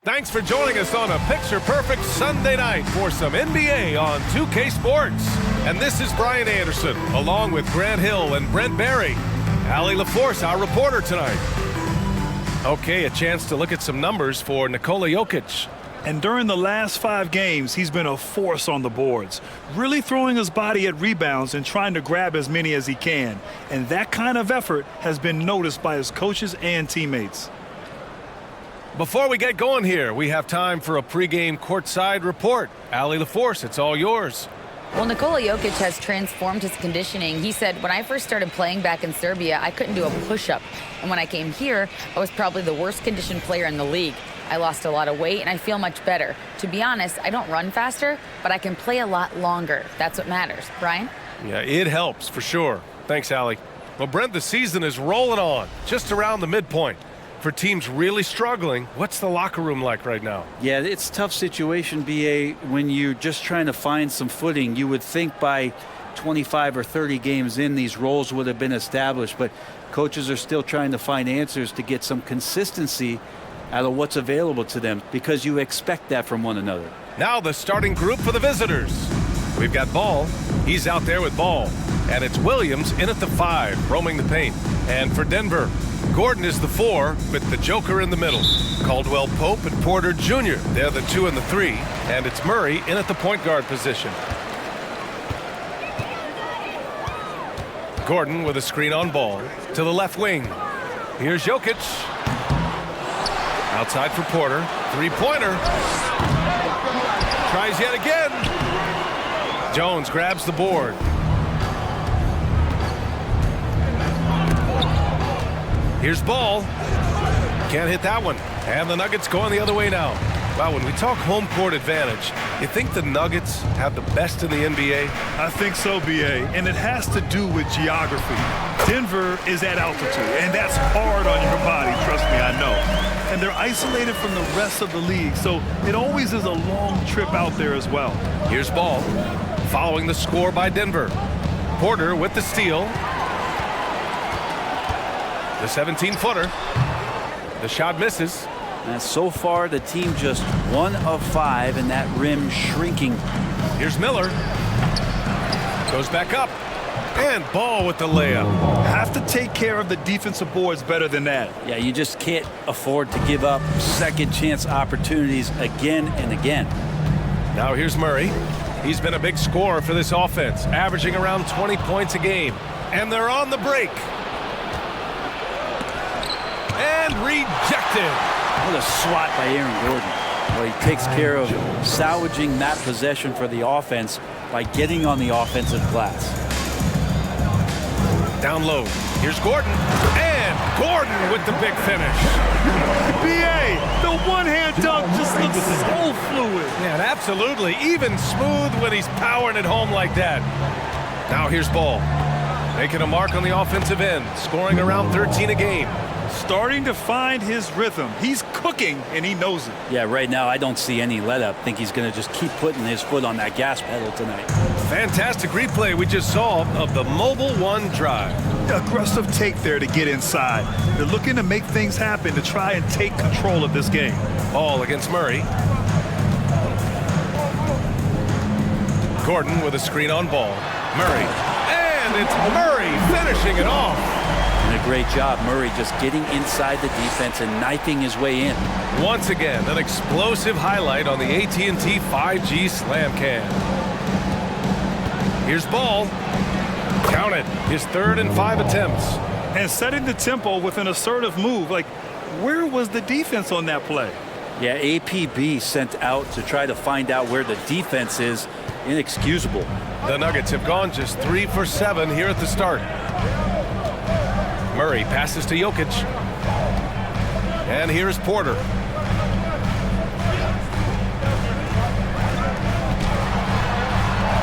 Thanks for joining us on a picture-perfect Sunday night for some NBA on 2K Sports. And this is Brian Anderson, along with Grant Hill and Brent Barry. Allie LaForce, our reporter tonight. Okay, a chance to look at some numbers for Nikola Jokic. And during the last 5 games, he's been a force on the boards, really throwing his body at rebounds and trying to grab as many as he can. And that kind of effort has been noticed by his coaches and teammates. Before we get going here, we have time for a pregame courtside report. Allie LaForce, it's all yours. Well, Nikola Jokic has transformed his conditioning. He said, when I first started playing back in Serbia, I couldn't do a push-up. And when I came here, I was probably the worst conditioned player in the league. I lost a lot of weight, and I feel much better. To be honest, I don't run faster, but I can play a lot longer. That's what matters. Brian? Yeah, it helps, for sure. Thanks, Allie. Well, Brent, the season is rolling on, just around the midpoint. For teams really struggling, what's the locker room like right now? Yeah, it's a tough situation, B.A., when you're just trying to find some footing. You would think by 25 or 30 games in, these roles would have been established, but coaches are still trying to find answers to get some consistency out of what's available to them, because you expect that from one another. Now the starting group for the visitors. We've got Ball. He's out there with Ball. And it's Williams in at the 5, roaming the paint. And for Denver, Gordon is the 4 with the Joker in the middle. Caldwell Pope and Porter Jr. They're the 2 and the 3. And it's Murray in at the point guard position. Gordon with a screen on Ball to the left wing. Here's Jokic. Outside for Porter. Three-pointer. Tries yet again. Jones grabs the board. Here's Ball. Can't hit that one. And the Nuggets going the other way now. Wow, when we talk home court advantage, you think the Nuggets have the best in the NBA? I think so, B.A., and it has to do with geography. Denver is at altitude, and that's hard on your body, trust me, I know. And they're isolated from the rest of the league, so it always is a long trip out there as well. Here's Ball, following the score by Denver. Porter with the steal. The 17-footer. The shot misses. And so far, the team just 1 of 5, and that rim shrinking. Here's Miller. Goes back up. And Ball with the layup. Have to take care of the defensive boards better than that. Yeah, you just can't afford to give up second chance opportunities again and again. Now here's Murray. He's been a big scorer for this offense, averaging around 20 points a game. And they're on the break. And rejected. What a swat by Aaron Gordon. Well, he takes care of salvaging that possession for the offense by getting on the offensive glass. Down low. Here's Gordon. And Gordon with the big finish. B.A., the one-hand dunk just looks so fluid. Yeah, and absolutely. Even smooth when he's powering it home like that. Now here's Ball. Making a mark on the offensive end. Scoring around 13 a game. Starting to find his rhythm. He's cooking, and he knows it. Yeah, right now I don't see any let-up. I think he's going to just keep putting his foot on that gas pedal tonight. Fantastic replay we just saw of the Mobile One drive. Aggressive take there to get inside. They're looking to make things happen to try and take control of this game. Ball against Murray. Gordon with a screen on Ball. Murray. And it's Murray finishing it off. And a great job, Murray just getting inside the defense and knifing his way in. Once again, an explosive highlight on the AT&T 5G Slam Cam. Here's Ball. Count it. His 3rd and 5 attempts. And setting the tempo with an assertive move. Like, where was the defense on that play? Yeah, APB sent out to try to find out where the defense is. Inexcusable. The Nuggets have gone just 3 for 7 here at the start. Murray passes to Jokic. And here's Porter.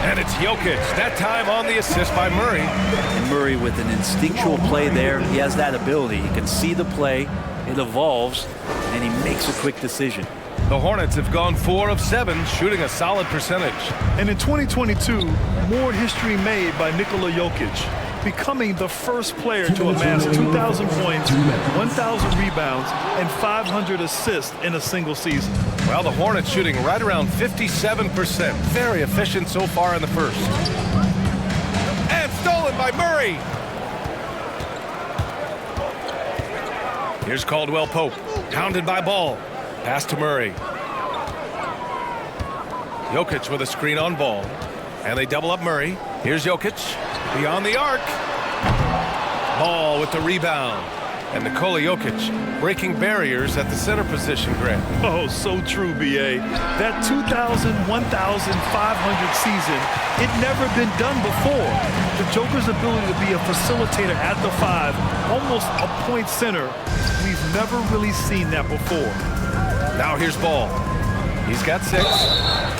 And it's Jokic, that time on the assist by Murray. And Murray with an instinctual play there. He has that ability. He can see the play, it evolves, and he makes a quick decision. The Hornets have gone 4 of 7, shooting a solid percentage. And in 2022, more history made by Nikola Jokic. becoming the first player to amass 2,000 points, 1,000 rebounds, and 500 assists in a single season. Well, the Hornets shooting right around 57%. Very efficient so far in the first. And stolen by Murray. Here's Caldwell Pope, pounded by Ball. Pass to Murray. Jokic with a screen on Ball. And they double up Murray. Here's Jokic, beyond the arc. Ball with the rebound. And Nikola Jokic breaking barriers at the center position, Grant. Oh, so true, B.A. That 2,000, 1,500 season, it never been done before. The Joker's ability to be a facilitator at the 5, almost a point center, we've never really seen that before. Now here's Ball. He's got 6.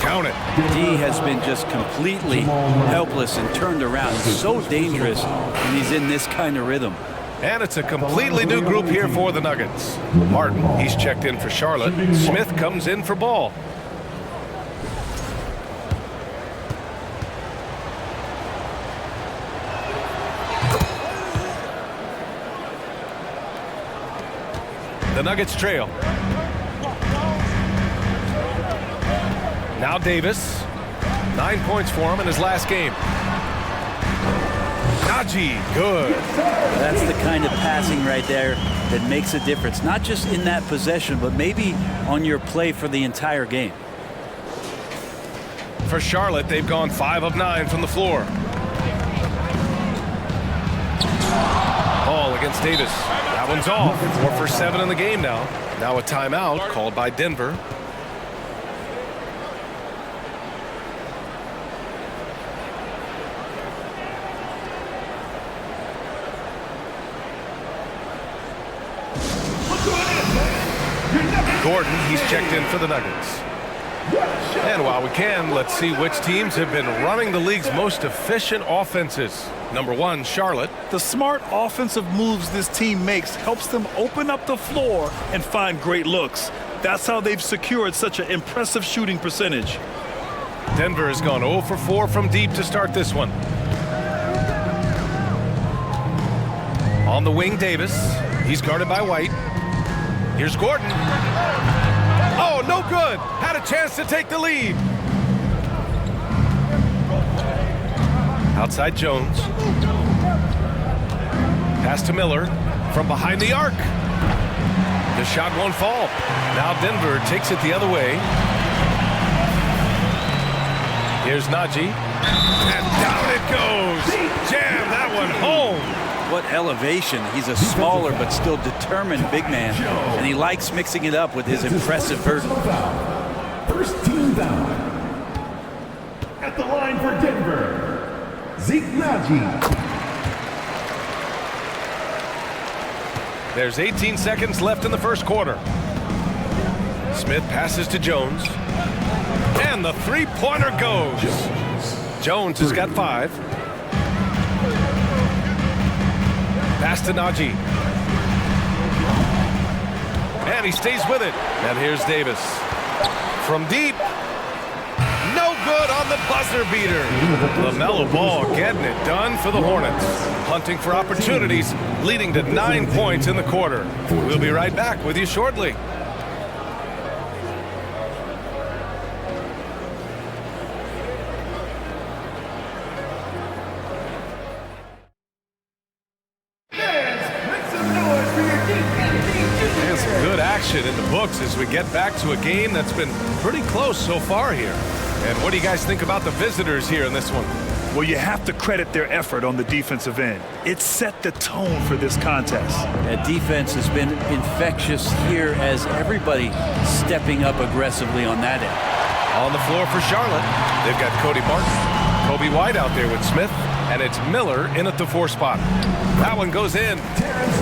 Count it. D has been just completely helpless and turned around. He's so dangerous when he's in this kind of rhythm. And it's a completely new group here for the Nuggets. Martin, he's checked in for Charlotte. Smith comes in for Ball. The Nuggets trail. Now Davis. 9 points for him in his last game. Najee, good. That's the kind of passing right there that makes a difference, not just in that possession, but maybe on your play for the entire game. For Charlotte, they've gone 5 of 9 from the floor. Ball against Davis. That one's off. 4 for 7 in the game now. Now a timeout called by Denver. Gordon, he's checked in for the Nuggets. And while we can, let's see which teams have been running the league's most efficient offenses. Number 1, Charlotte. The smart offensive moves this team makes helps them open up the floor and find great looks. That's how they've secured such an impressive shooting percentage. Denver has gone 0 for 4 from deep to start this one. On the wing, Davis. He's guarded by White. Here's Gordon. Oh, no good. Had a chance to take the lead. Outside Jones. Pass to Miller from behind the arc. The shot won't fall. Now Denver takes it the other way. Here's Najee. And down it goes. Jam that one home. What elevation. He's a smaller but still determined big man, and he likes mixing it up with his impressive burden. First team down. At the line for Denver, Zeke Najee. There's 18 seconds left in the first quarter. Smith passes to Jones. And the three-pointer goes. Jones has got 5. Pass to Najee. And he stays with it. And here's Davis. From deep. No good on the buzzer beater. LaMelo Ball getting it done for the Hornets. Hunting for opportunities, leading to 9 points in the quarter. We'll be right back with you shortly. In the books as we get back to a game that's been pretty close so far here. And what do you guys think about the visitors here in this one? Well, you have to credit their effort on the defensive end. It set the tone for this contest. That defense has been infectious here as everybody stepping up aggressively on that end. On the floor for Charlotte, they've got Cody Martin, Kobe White out there with Smith, and it's Miller in at the 4 spot. That one goes in.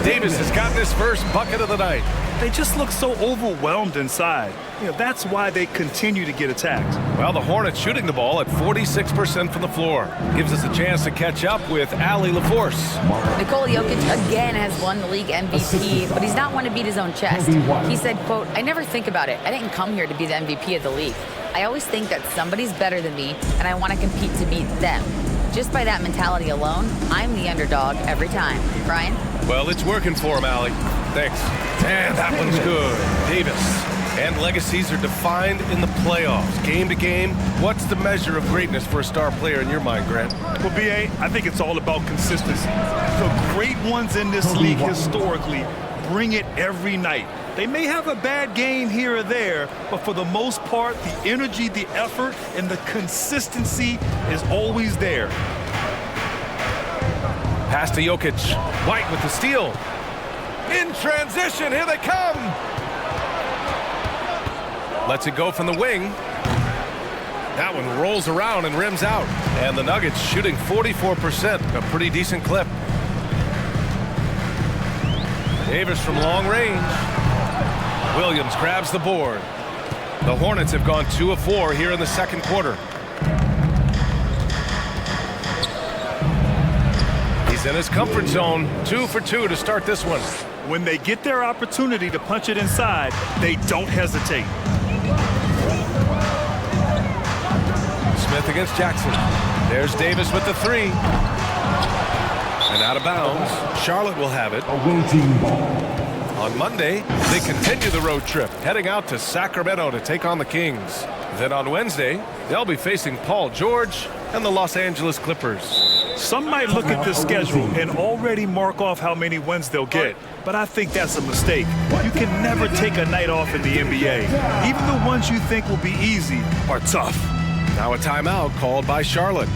Davis has gotten his first bucket of the night. They just look so overwhelmed inside. You know, that's why they continue to get attacked. Well, the Hornets shooting the ball at 46% from the floor. Gives us a chance to catch up with Allie LaForce. Nikola Jokic again has won the league MVP, but he's not one to beat his own chest. He said, quote, "I never think about it. I didn't come here to be the MVP of the league. I always think that somebody's better than me, and I want to compete to beat them." Just by that mentality alone, I'm the underdog every time. Brian? Well, it's working for him, Allie. Thanks. And that one's good. Davis. And legacies are defined in the playoffs. Game to game, what's the measure of greatness for a star player in your mind, Grant? Well, B.A., I think it's all about consistency. The great ones in this league historically bring it every night. They may have a bad game here or there, but for the most part, the energy, the effort, and the consistency is always there. Pass to Jokic. White with the steal. In transition, here they come. Lets it go from the wing. That one rolls around and rims out. And the Nuggets shooting 44%, a pretty decent clip. Davis from long range. Williams grabs the board. The Hornets have gone 2 of 4 here in the second quarter. He's in his comfort zone. 2 for 2 to start this one. When they get their opportunity to punch it inside, they don't hesitate. Smith against Jackson. There's Davis with the 3. And out of bounds. Charlotte will have it. Awaiting ball. On Monday, they continue the road trip, heading out to Sacramento to take on the Kings. Then on Wednesday, they'll be facing Paul George and the Los Angeles Clippers. Some might look at this schedule and already mark off how many wins they'll get, but I think that's a mistake. You can never take a night off in the NBA. Even the ones you think will be easy are tough. Now a timeout called by Charlotte.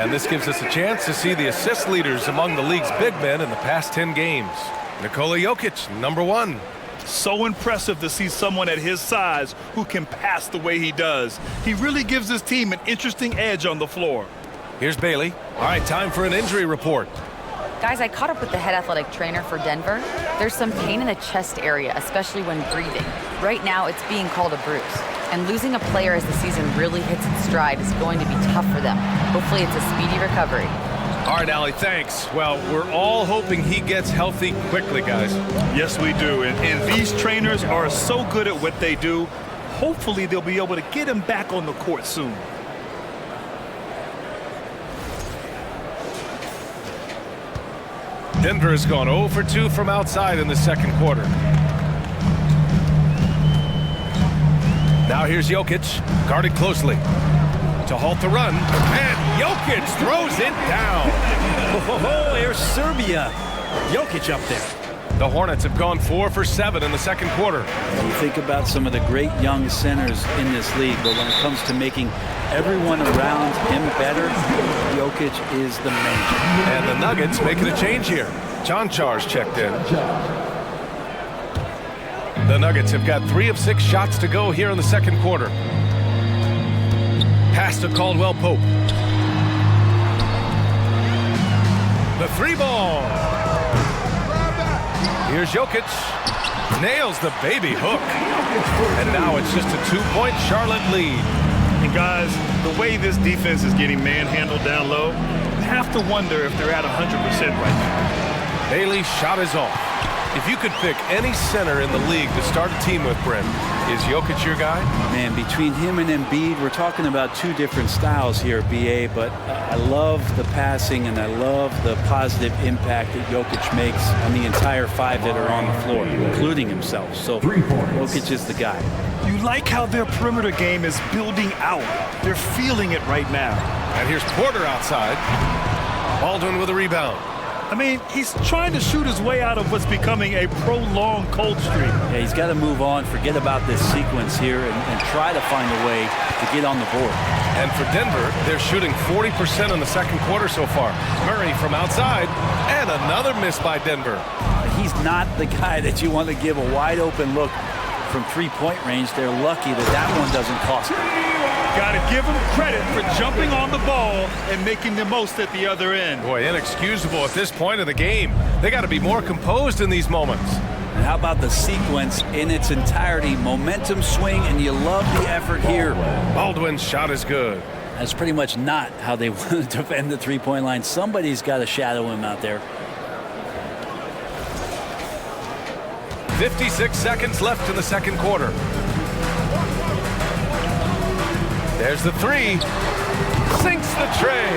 This gives us a chance to see the assist leaders among the league's big men in the past 10 games. Nikola Jokic, number 1. So impressive to see someone at his size who can pass the way he does. He really gives his team an interesting edge on the floor. Here's Bailey. All right, time for an injury report. Guys, I caught up with the head athletic trainer for Denver. There's some pain in the chest area, especially when breathing. Right now, it's being called a bruise. And losing a player as the season really hits its stride is going to be tough for them. Hopefully, it's a speedy recovery. All right, Allie, thanks. Well, we're all hoping he gets healthy quickly, guys. Yes, we do. And these trainers are so good at what they do. Hopefully, they'll be able to get him back on the court soon. Denver has gone 0 for 2 from outside in the second quarter. Now here's Jokic, guarded closely. To halt the run, and Jokic throws it down. Oh, there's Serbia. Jokic up there. The Hornets have gone 4 for 7 in the second quarter. You think about some of the great young centers in this league, but when it comes to making everyone around him better, Jokic is the man. And the Nuggets making a change here. Chanchar's checked in. The Nuggets have got 3 of 6 shots to go here in the second quarter. Pass to Caldwell Pope. The 3 ball. Here's Jokic. Nails the baby hook. And now it's just a 2-point Charlotte lead. And guys, the way this defense is getting manhandled down low, you have to wonder if they're at 100% right now. Bailey's shot is off. If you could pick any center in the league to start a team with, Brent, is Jokic your guy? Man, between him and Embiid, we're talking about 2 different styles here, BA, but I love the passing and I love the positive impact that Jokic makes on the entire 5 that are on the floor, including himself. So Jokic is the guy. You like how their perimeter game is building out. They're feeling it right now. And here's Porter outside. Baldwin with a rebound. I mean, he's trying to shoot his way out of what's becoming a prolonged cold streak. Yeah, he's got to move on, forget about this sequence here, and try to find a way to get on the board. And for Denver, they're shooting 40% in the second quarter so far. Murray from outside, and another miss by Denver. he's not the guy that you want to give a wide open look from three-point range. They're lucky that that one doesn't cost them. Got to give him credit for jumping on the ball and making the most at the other end. Boy, inexcusable at this point of the game. They got to be more composed in these moments. And how about the sequence in its entirety? Momentum swing, and you love the effort here. Baldwin's shot is good. That's pretty much not how they want to defend the three-point line. Somebody's got to shadow him out there. 56 seconds left in the second quarter. There's the three. Sinks the tray.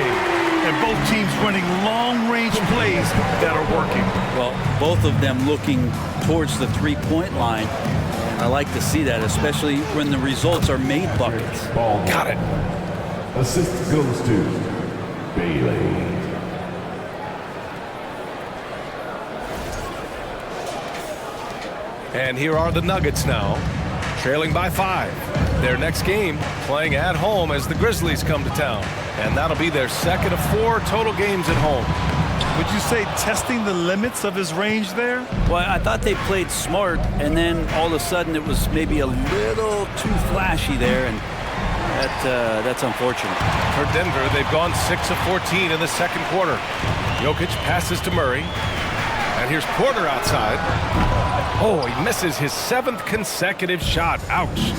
And both teams running long-range plays that are working. Well, both of them looking towards the three-point line. And I like to see that, especially when the results are made buckets. Got it. Assist goes to Bailey. And here are the Nuggets now, trailing by 5. Their next game playing at home as the Grizzlies come to town. And that'll be their second of 4 total games at home. Would you say testing the limits of his range there? Well, I thought they played smart, and then all of a sudden it was maybe a little too flashy there, and that's unfortunate. For Denver, they've gone 6 of 14 in the second quarter. Jokic passes to Murray. And here's Porter outside. Oh, he misses his 7th consecutive shot. Ouch.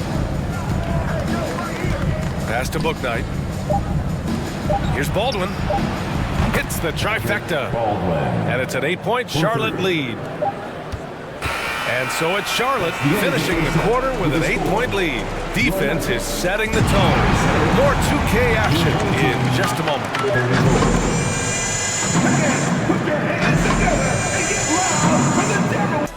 Pass to Bouknight. Here's Baldwin. Hits the trifecta. And it's an 8-point Charlotte lead. And so it's Charlotte finishing the quarter with an 8-point lead. Defense is setting the tone. More 2K action in just a moment. Put your hands together and get loud for the Devils.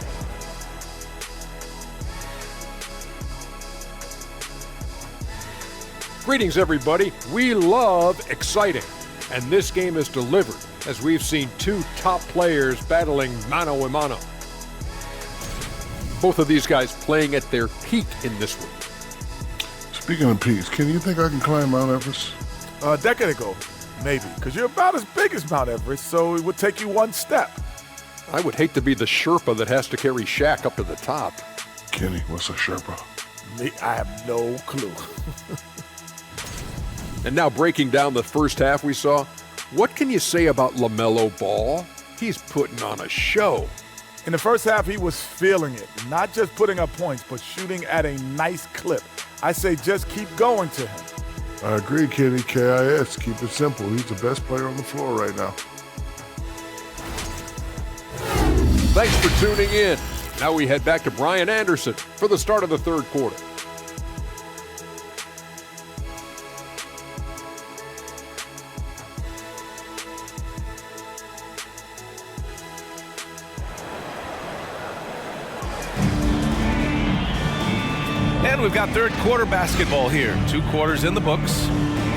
Greetings, everybody. We love exciting, and this game is delivered as we've seen 2 top players battling mano a mano. Both of these guys playing at their peak in this one. Speaking of peaks, can you think I can climb Mount Everest? A decade ago, maybe, because you're about as big as Mount Everest, so it would take you 1 step. I would hate to be the Sherpa that has to carry Shaq up to the top. Kenny, what's a Sherpa? Me, I have no clue. And now breaking down the first half we saw, what can you say about LaMelo Ball? He's putting on a show. In the first half, he was feeling it, not just putting up points, but shooting at a nice clip. I say just keep going to him. I agree, Kenny. KIS, keep it simple. He's the best player on the floor right now. Thanks for tuning in. Now we head back to Brian Anderson for the start of the third quarter. And we've got third quarter basketball here. 2 quarters in the books.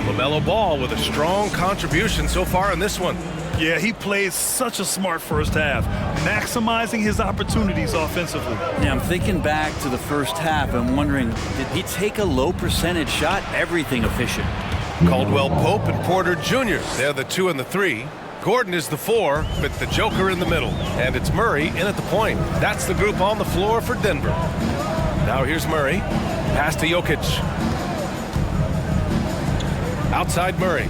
LaMelo Ball with a strong contribution so far in this one. Yeah, he played such a smart first half, maximizing his opportunities offensively. Yeah, I'm thinking back to the first half and wondering, did he take a low percentage shot? Everything efficient. Caldwell Pope and Porter Jr. They're the 2 and the 3. Gordon is the 4, with the Joker in the middle. And it's Murray in at the point. That's the group on the floor for Denver. Now here's Murray. Pass to Jokic. Outside Murray.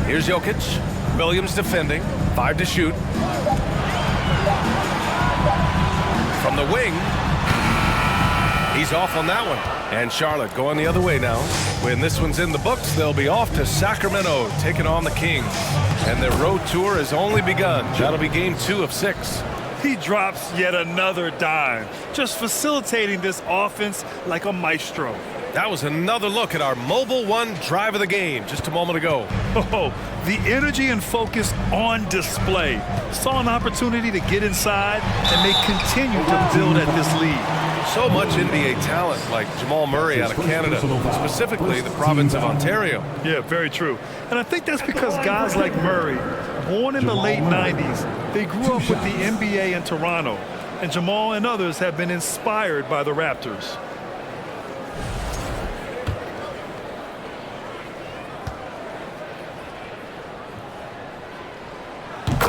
Here's Jokic. Williams defending. 5 to shoot. From the wing. He's off on that one. And Charlotte going the other way now. When this one's in the books, they'll be off to Sacramento, taking on the Kings. And their road tour has only begun. That'll be game 2 of 6. He drops yet another dime, just facilitating this offense like a maestro. That was another look at our Mobile One drive of the game just a moment ago. Oh, the energy and focus on display. Saw an opportunity to get inside, and they continue to build at this lead. So much NBA talent like Jamal Murray out of Canada, specifically the province of Ontario. Yeah, very true. And I think that's because guys like Murray, born in the late 90s, they grew up with the NBA in Toronto. And Jamal and others have been inspired by the Raptors.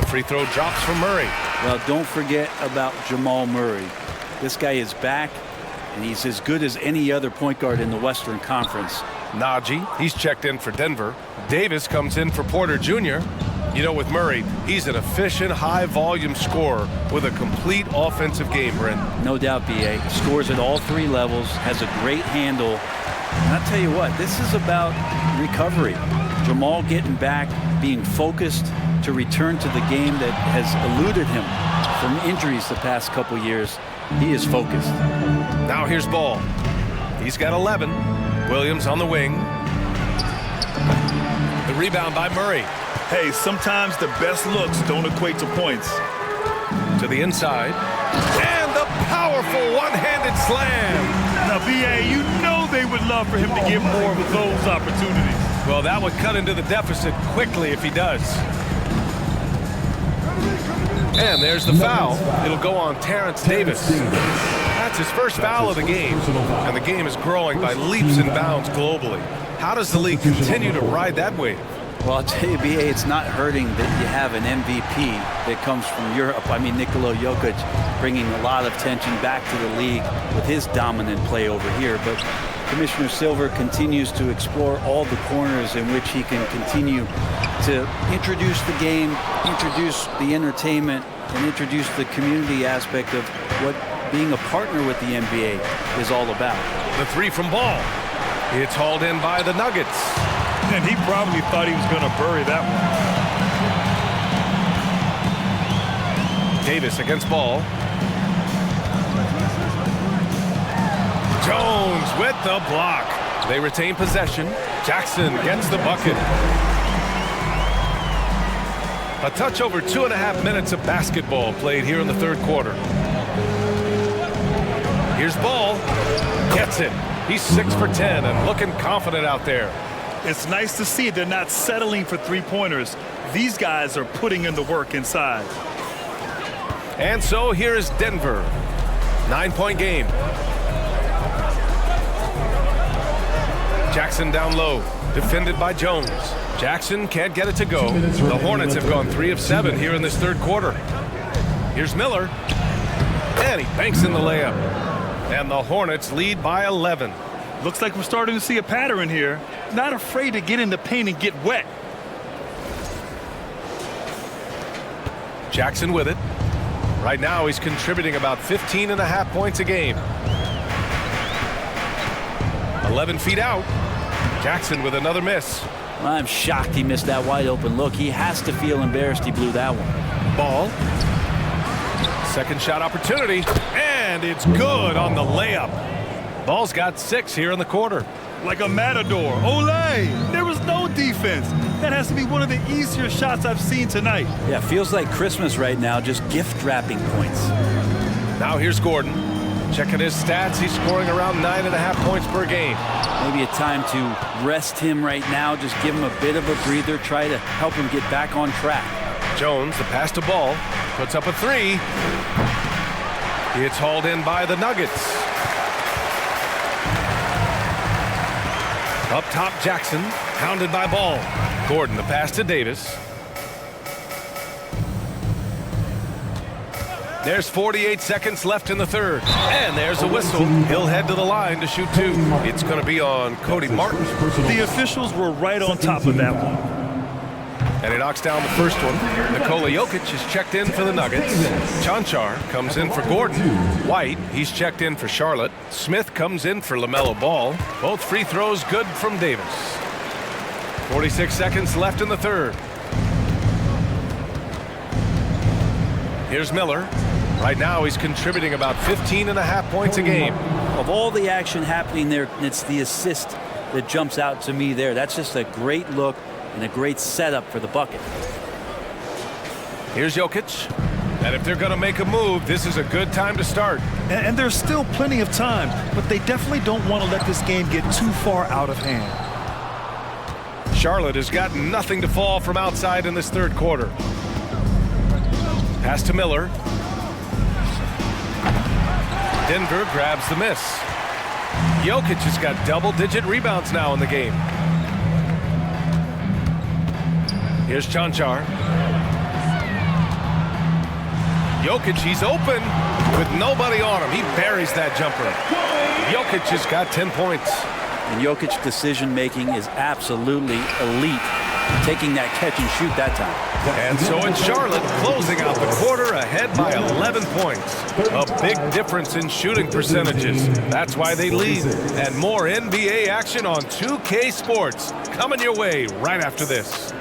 free throw drops from Murray. Well, don't forget about Jamal Murray. This guy is back, and he's as good as any other point guard in the Western Conference. Najee, he's checked in for Denver. Davis comes in for Porter Jr. You know, with Murray, he's an efficient, high-volume scorer with a complete offensive game, Brent. No doubt, B.A. Scores at all three levels, has a great handle. And I'll tell you what, this is about recovery. Jamal getting back, being focused to return to the game that has eluded him from injuries the past couple years. He is focused. Now here's Ball. He's got 11. Williams on the wing. The rebound by Murray. Hey, sometimes the best looks don't equate to points. To the inside. And the powerful one-handed slam. Now, B.A., you know they would love for him to get more of those opportunities. Well, that would cut into the deficit quickly if he does. And there's the foul. It'll go on Terrence Davis. That's his first foul of the game. And the game is growing by leaps and bounds globally. How does the league continue to ride that wave? Well, I'll tell you, B.A., it's not hurting that you have an MVP that comes from Europe. I mean, Nikola Jokic bringing a lot of attention back to the league with his dominant play over here. But Commissioner Silver continues to explore all the corners in which he can continue to introduce the game, introduce the entertainment, and introduce the community aspect of what being a partner with the NBA is all about. The three from Ball. It's hauled in by the Nuggets. And he probably thought he was going to bury that one. Davis against Ball. Jones with the block. They retain possession. Jackson gets the bucket. A touch over 2.5 minutes of basketball played here in the third quarter. Here's Ball. Gets it. He's 6 for 10 and looking confident out there. It's nice to see they're not settling for three-pointers. These guys are putting in the work inside. And so here is Denver. 9-point game. Jackson down low, defended by Jones. Jackson can't get it to go. The Hornets have gone 3 of 7 here in this third quarter. Here's Miller. And he banks in the layup. And the Hornets lead by 11. Looks like we're starting to see a pattern here. Not afraid to get in the paint and get wet. Jackson with it. Right now he's contributing about 15.5 points a game. 11 feet out. Jackson with another miss. I'm shocked he missed that wide open look. He has to feel embarrassed he blew that one. Ball. Second shot opportunity. And it's good on the layup. Ball's got 6 here in the quarter. Like a matador. Olé! There was no defense. That has to be one of the easier shots I've seen tonight. Yeah, feels like Christmas right now, just gift wrapping points. Now here's Gordon. Checking his stats, he's scoring around 9.5 points per game. Maybe a time to rest him right now, just give him a bit of a breather, try to help him get back on track. Jones, the pass to Ball, puts up a 3. It's hauled in by the Nuggets. Up top, Jackson, pounded by Ball. Gordon, the pass to Davis. There's 48 seconds left in the third. And there's a whistle. He'll head to the line to shoot 2. It's going to be on Cody Martin. The officials were right on top of that one. And he knocks down the first one. Nikola Jokic is checked in for the Nuggets. Chanchar comes in for Gordon. White, he's checked in for Charlotte. Smith comes in for LaMelo Ball. Both free throws good from Davis. 46 seconds left in the third. Here's Miller. Right now he's contributing about 15.5 points a game. Of all the action happening there, it's the assist that jumps out to me there. That's just a great look and a great setup for the bucket. Here's Jokic. And if they're going to make a move, this is a good time to start. And there's still plenty of time, but they definitely don't want to let this game get too far out of hand. Charlotte has got nothing to fall from outside in this third quarter. Pass to Miller. Denver grabs the miss. Jokic has got double-digit rebounds now in the game. Here's Chanchar. Jokic, he's open with nobody on him. He buries that jumper. Jokic has got 10 points. And Jokic's decision-making is absolutely elite. Taking that catch and shoot that time. And so it's Charlotte closing out the quarter ahead by 11 points. A big difference in shooting percentages. That's why they lead. And more NBA action on 2K Sports coming your way right after this.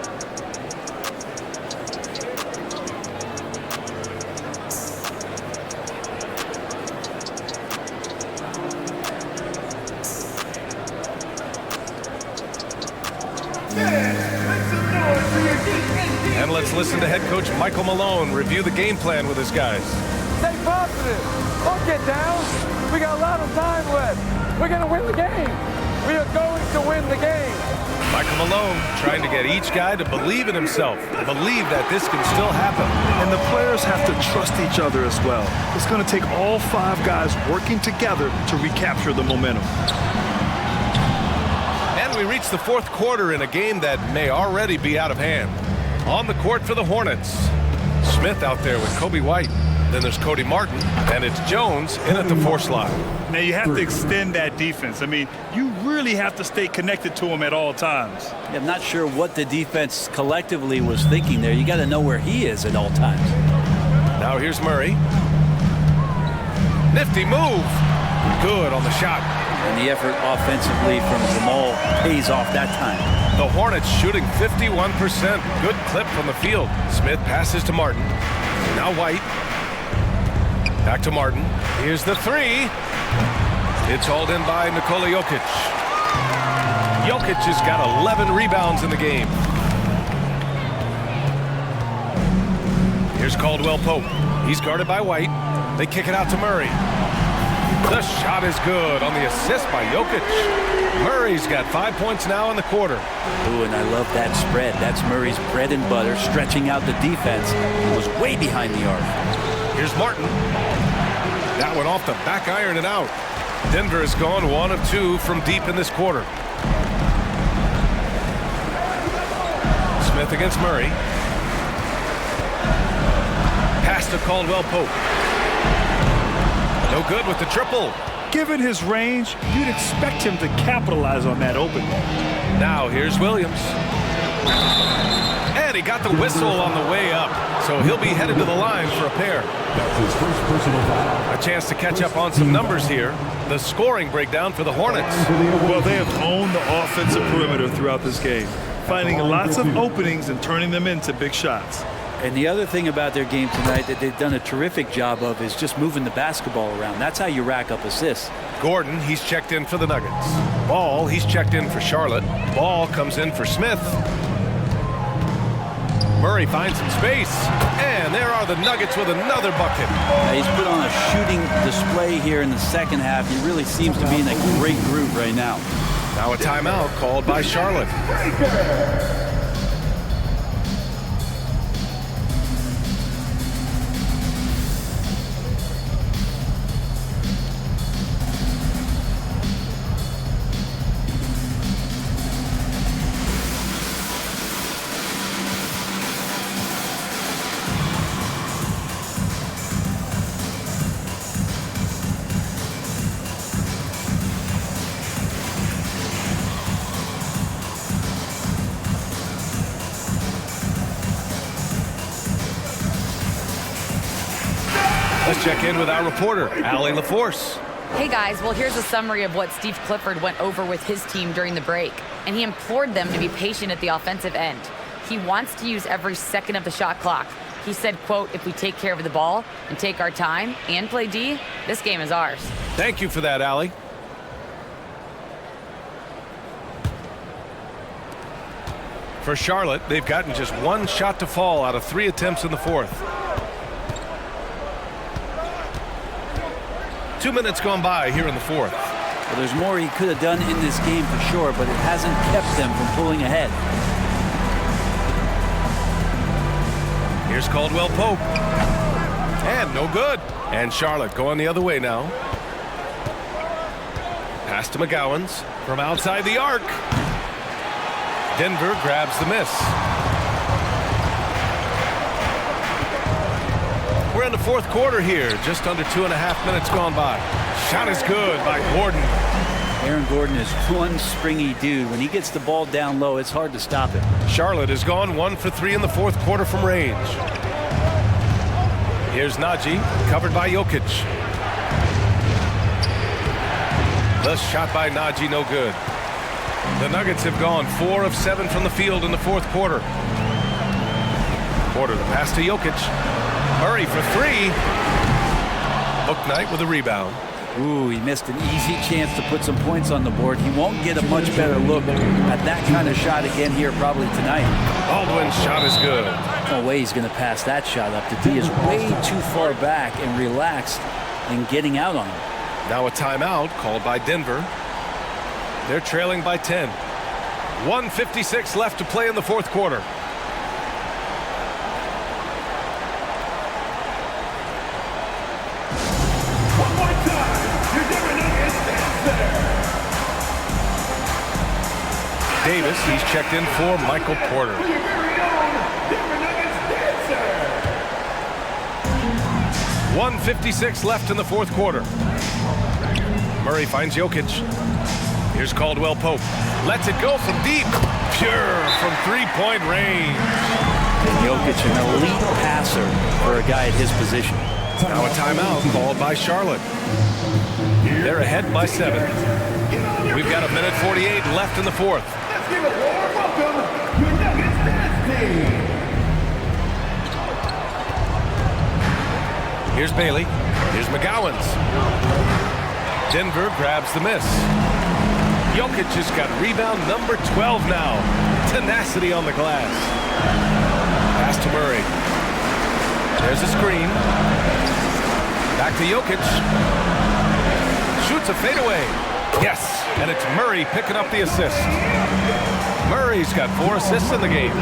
And let's listen to head coach Michael Malone review the game plan with his guys. Stay positive. Don't get down. We got a lot of time left. We're going to win the game. We are going to win the game. Michael Malone trying to get each guy to believe in himself, believe that this can still happen. And the players have to trust each other as well. It's going to take all 5 guys working together to recapture the momentum. And we reach the fourth quarter in a game that may already be out of hand. On the court for the Hornets, Smith out there with Kobe White. Then there's Cody Martin, and it's Jones in at the 4 slot. Now you have to extend that defense. I mean, you really have to stay connected to him at all times. Yeah, I'm not sure what the defense collectively was thinking there. You got to know where he is at all times. Now here's Murray. Nifty move. Good on the shot. And the effort offensively from Jamal pays off that time. The Hornets shooting 51%. Good clip from the field. Smith passes to Martin. Now White. Back to Martin. Here's the 3. It's hauled in by Nikola Jokic. Jokic has got 11 rebounds in the game. Here's Caldwell Pope. He's guarded by White. They kick it out to Murray. The shot is good on the assist by Jokic. Murray's got 5 points now in the quarter. Ooh, and I love that spread. That's Murray's bread and butter, stretching out the defense. He was way behind the arc. Here's Martin. That one off the back iron and out. Denver has gone 1 of 2 from deep in this quarter. Smith against Murray. Pass to Caldwell Pope. No good with the triple. Given his range, you'd expect him to capitalize on that open. Now here's Williams. And he got the whistle on the way up. So he'll be headed to the line for a pair. That's his first personal foul. A chance to catch up on some numbers here. The scoring breakdown for the Hornets. Well, they have owned the offensive perimeter throughout this game, finding lots of openings and turning them into big shots. And the other thing about their game tonight that they've done a terrific job of is just moving the basketball around. That's how you rack up assists. Gordon, he's checked in for the Nuggets. Ball, he's checked in for Charlotte. Ball comes in for Smith. Murray finds some space. And there are the Nuggets with another bucket. Now he's put on a shooting display here in the second half. He really seems to be in a great groove right now. Now a timeout called by Charlotte. Let's check in with our reporter, Allie LaForce. Hey guys, well here's a summary of what Steve Clifford went over with his team during the break. And he implored them to be patient at the offensive end. He wants to use every second of the shot clock. He said, quote, if we take care of the ball and take our time and play D, this game is ours. Thank you for that, Allie. For Charlotte, they've gotten just 1 shot to fall out of 3 attempts in the fourth. 2 minutes gone by here in the fourth. Well, there's more he could have done in this game for sure, but it hasn't kept them from pulling ahead. Here's Caldwell Pope. And no good. And Charlotte going the other way now. Pass to McGowan's from outside the arc. Denver grabs the miss. We're in the fourth quarter here. Just under 2.5 minutes gone by. Shot is good by Gordon. Aaron Gordon is one springy dude. When he gets the ball down low, it's hard to stop him. Charlotte has gone 1 for 3 in the fourth quarter from range. Here's Najee, covered by Jokic. The shot by Najee, no good. The Nuggets have gone 4 of 7 from the field in the fourth quarter. The pass to Jokic. Murray for 3. Bouknight with a rebound. Ooh, he missed an easy chance to put some points on the board. He won't get a much better look at that kind of shot again here probably tonight. Baldwin's shot is good. No way he's going to pass that shot up. The D is way too far back and relaxed in getting out on him. Now a timeout called by Denver. They're trailing by 10. 1:56 left to play in the fourth quarter. One more time. Your Denver Nuggets stands there. Davis, he's checked in for Michael Porter. Your very own Denver Nuggets dancer. 1:56 left in the fourth quarter. Murray finds Jokic. Here's Caldwell Pope. Lets it go from deep. Pure from three-point range. And Jokic, an elite passer for a guy at his position. Now a timeout called by Charlotte. They're ahead by 7. We've got 1:48 left in the fourth. Let's give a warm welcome, your Nuggets dance team. Here's Bailey. Here's McGowan's. Denver grabs the miss. Jokic has got rebound number 12 now. Tenacity on the glass. Pass to Murray. There's a screen. Back to Jokic. Shoots a fadeaway. Yes, and it's Murray picking up the assist. Murray's got 4 assists in the game.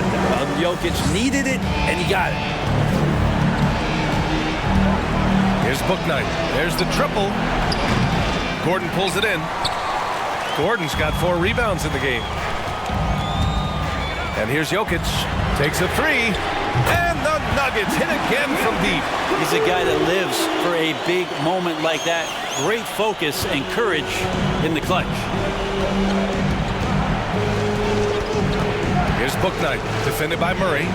Jokic needed it, and he got it. Here's Bouknight. There's the triple. Gordon pulls it in. Gordon's got 4 rebounds in the game. And here's Jokic. Takes a 3. And the Nuggets hit again from deep. He's a guy that lives for a big moment like that. Great focus and courage in the clutch. Here's Bouknight, defended by Murray.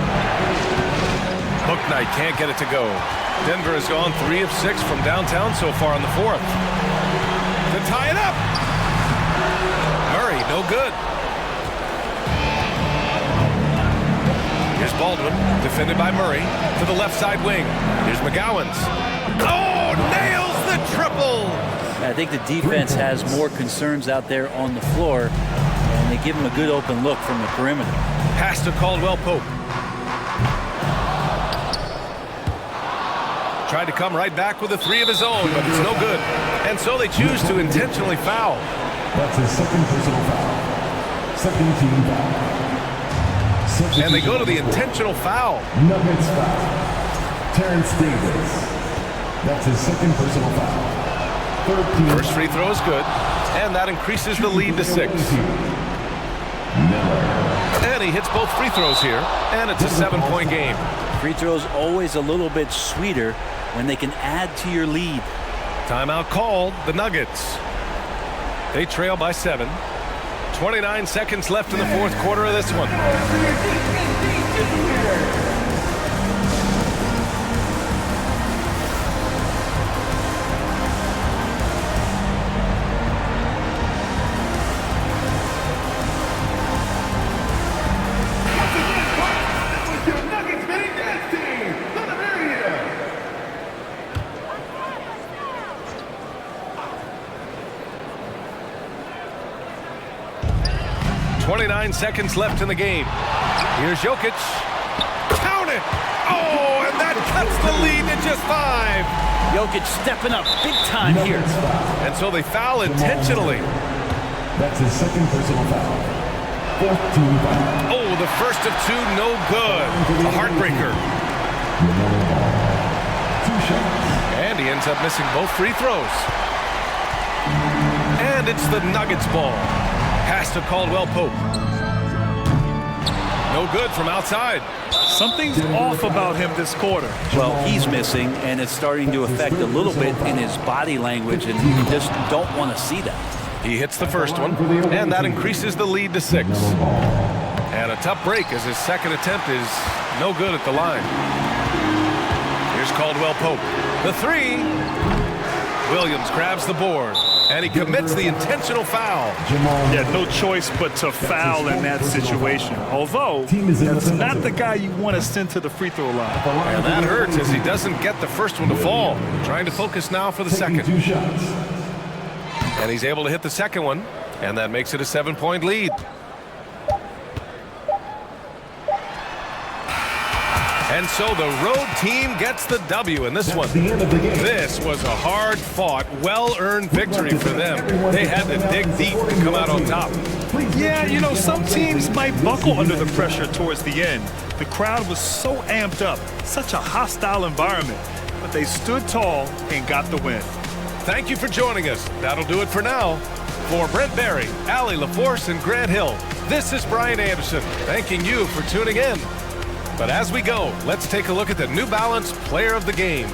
Bouknight can't get it to go. Denver has gone 3 of 6 from downtown so far in the fourth. To tie it up. Murray, no good. Here's Baldwin, defended by Murray, to the left side wing. Here's McGowan's. Oh, nails the triple! I think the defense has more concerns out there on the floor, and they give him a good open look from the perimeter. Pass to Caldwell Pope. Tried to come right back with a 3 of his own, but it's no good. And so they choose to intentionally foul. That's his second personal foul. Second team foul. And they go to the intentional foul. Nuggets foul. Terrence Davis. That's his second personal foul. Third team. First free throw is good, and that increases the lead to 6. And he hits both free throws here, and it's a 7-point game. Free throws always a little bit sweeter when they can add to your lead. Timeout called, the Nuggets. They trail by 7. 29 seconds left in the fourth quarter of this one. 29 seconds left in the game. Here's Jokic. Count it! Oh, and that cuts the lead to just 5. Jokic stepping up big time here. And so they foul intentionally. That's his second personal foul. Fourth team foul. Oh, the first of 2, no good. A heartbreaker. 2 shots. And he ends up missing both free throws. And it's the Nuggets ball. Pass to Caldwell Pope. No good from outside. Something's off about him this quarter. Well, he's missing, and it's starting to affect a little bit in his body language, and you just don't want to see that. He hits the first one, and that increases the lead to 6. And a tough break as his second attempt is no good at the line. Here's Caldwell Pope. The 3. Williams grabs the board, and he commits the intentional foul. Yeah, no choice but to foul in that situation. Although, that's not the guy you want to send to the free throw line. And that hurts as he doesn't get the first one to fall. Trying to focus now for the second. And he's able to hit the second one, and that makes it a 7-point lead. And so the road team gets the W in this one. This was a hard-fought, well-earned victory for them. They had to dig deep to come out on top. Yeah, you know, some teams might buckle under the pressure towards the end. The crowd was so amped up, such a hostile environment. But they stood tall and got the win. Thank you for joining us. That'll do it for now. For Brent Barry, Allie LaForce, and Grant Hill, this is Brian Anderson, thanking you for tuning in. But as we go, let's take a look at the New Balance Player of the Game.